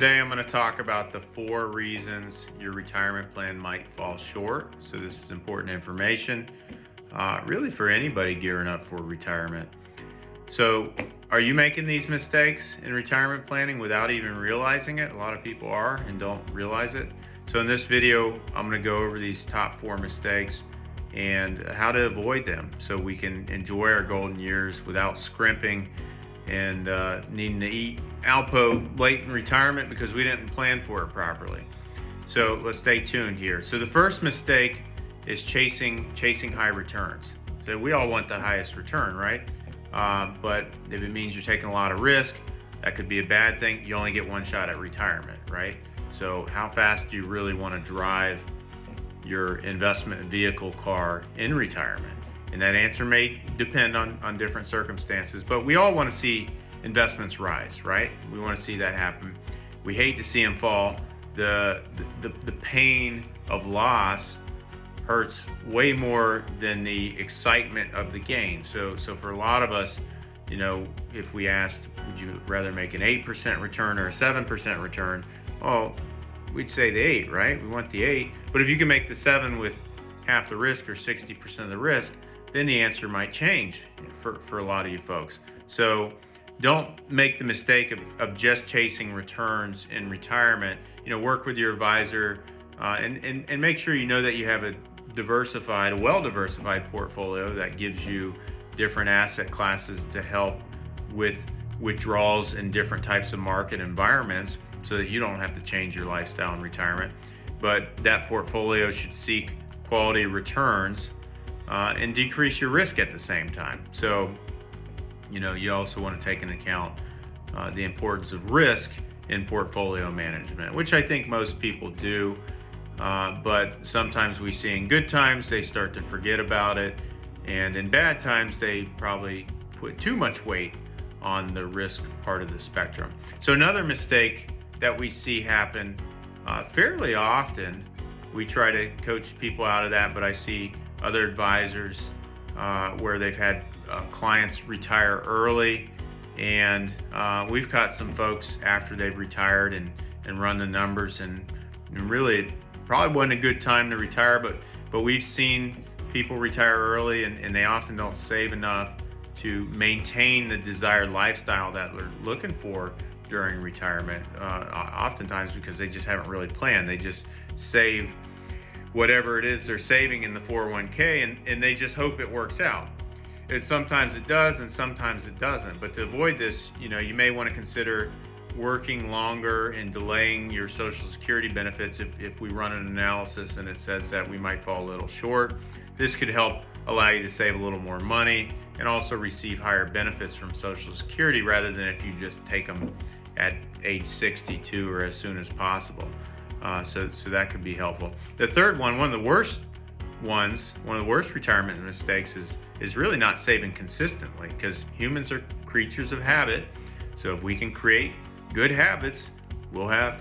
today I'm going to talk about the 4 reasons your retirement plan might fall short. So this is important information, really for anybody gearing up for retirement. So are you making these mistakes in retirement planning without even realizing it? A lot of people are and don't realize it. So in this video, I'm going to go over these top 4 mistakes and how to avoid them so we can enjoy our golden years without scrimping and needing to eat Alpo late in retirement because we didn't plan for it properly. So let's stay tuned here. So the first mistake is chasing high returns. So we all want the highest return, right? But if it means you're taking a lot of risk, that could be a bad thing. You only get one shot at retirement, right? So how fast do you really want to drive your investment vehicle car in retirement? And that answer may depend on different circumstances, but we all want to see investments rise, right? We want to see that happen. We hate to see them fall. The pain of loss hurts way more than the excitement of the gain. So for a lot of us, you know, if we asked, would you rather make an 8% return or a 7% return? Well, we'd say the 8, right? We want the 8. But if you can make the 7 with half the risk or 60% of the risk, then the answer might change for a lot of you folks. So don't make the mistake of just chasing returns in retirement. You know, work with your advisor and make sure you know that you have a well-diversified portfolio that gives you different asset classes to help with withdrawals in different types of market environments so that you don't have to change your lifestyle in retirement. But that portfolio should seek quality returns and decrease your risk at the same time. So, you know, you also want to take into account the importance of risk in portfolio management, which I think most people do. But sometimes we see in good times, they start to forget about it. And in bad times, they probably put too much weight on the risk part of the spectrum. So another mistake that we see happen fairly often, we try to coach people out of that, but I see other advisors where they've had clients retire early, and we've caught some folks after they've retired and run the numbers, and really it probably wasn't a good time to retire, but we've seen people retire early and they often don't save enough to maintain the desired lifestyle that they're looking for during retirement, oftentimes because they just haven't really planned. They just save whatever it is they're saving in the 401k and they just hope it works out. And sometimes it does and sometimes it doesn't. But to avoid this, you know, you may want to consider working longer and delaying your Social Security benefits if we run an analysis and it says that we might fall a little short. This could help allow you to save a little more money and also receive higher benefits from Social Security rather than if you just take them at age 62 or as soon as possible. So that could be helpful. The third one of the worst retirement mistakes is really not saving consistently, because humans are creatures of habit. So if we can create good habits, we'll have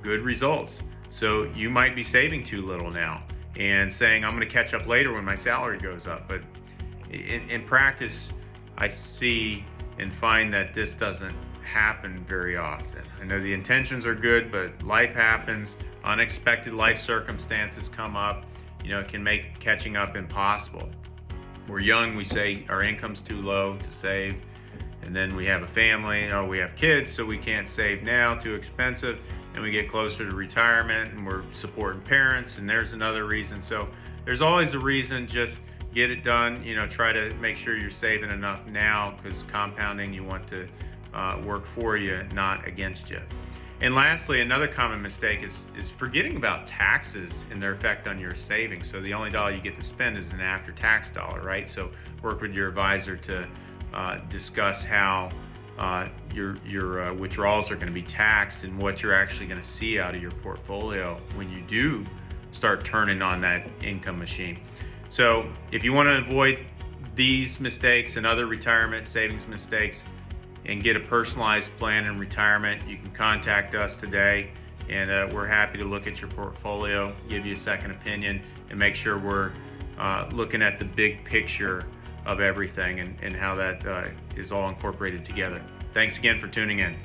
good results. So you might be saving too little now and saying, I'm going to catch up later when my salary goes up. But in practice, I see and find that this doesn't happen very often. I know the intentions are good, but life happens. Unexpected life circumstances come up. You know, it can make catching up impossible. We're young, we say our income's too low to save. And then we have a family, we have kids, so we can't save now, too expensive. And we get closer to retirement and we're supporting parents, and there's another reason. So there's always a reason. Just get it done. You know, try to make sure you're saving enough now, because compounding, you want to work for you, not against you. And lastly, another common mistake is forgetting about taxes and their effect on your savings. So the only dollar you get to spend is an after-tax dollar, right? So work with your advisor to discuss how your withdrawals are going to be taxed and what you're actually going to see out of your portfolio when you do start turning on that income machine. So if you want to avoid these mistakes and other retirement savings mistakes and get a personalized plan in retirement, you can contact us today, and we're happy to look at your portfolio, give you a second opinion, and make sure we're looking at the big picture of everything and how that is all incorporated together. Thanks again for tuning in.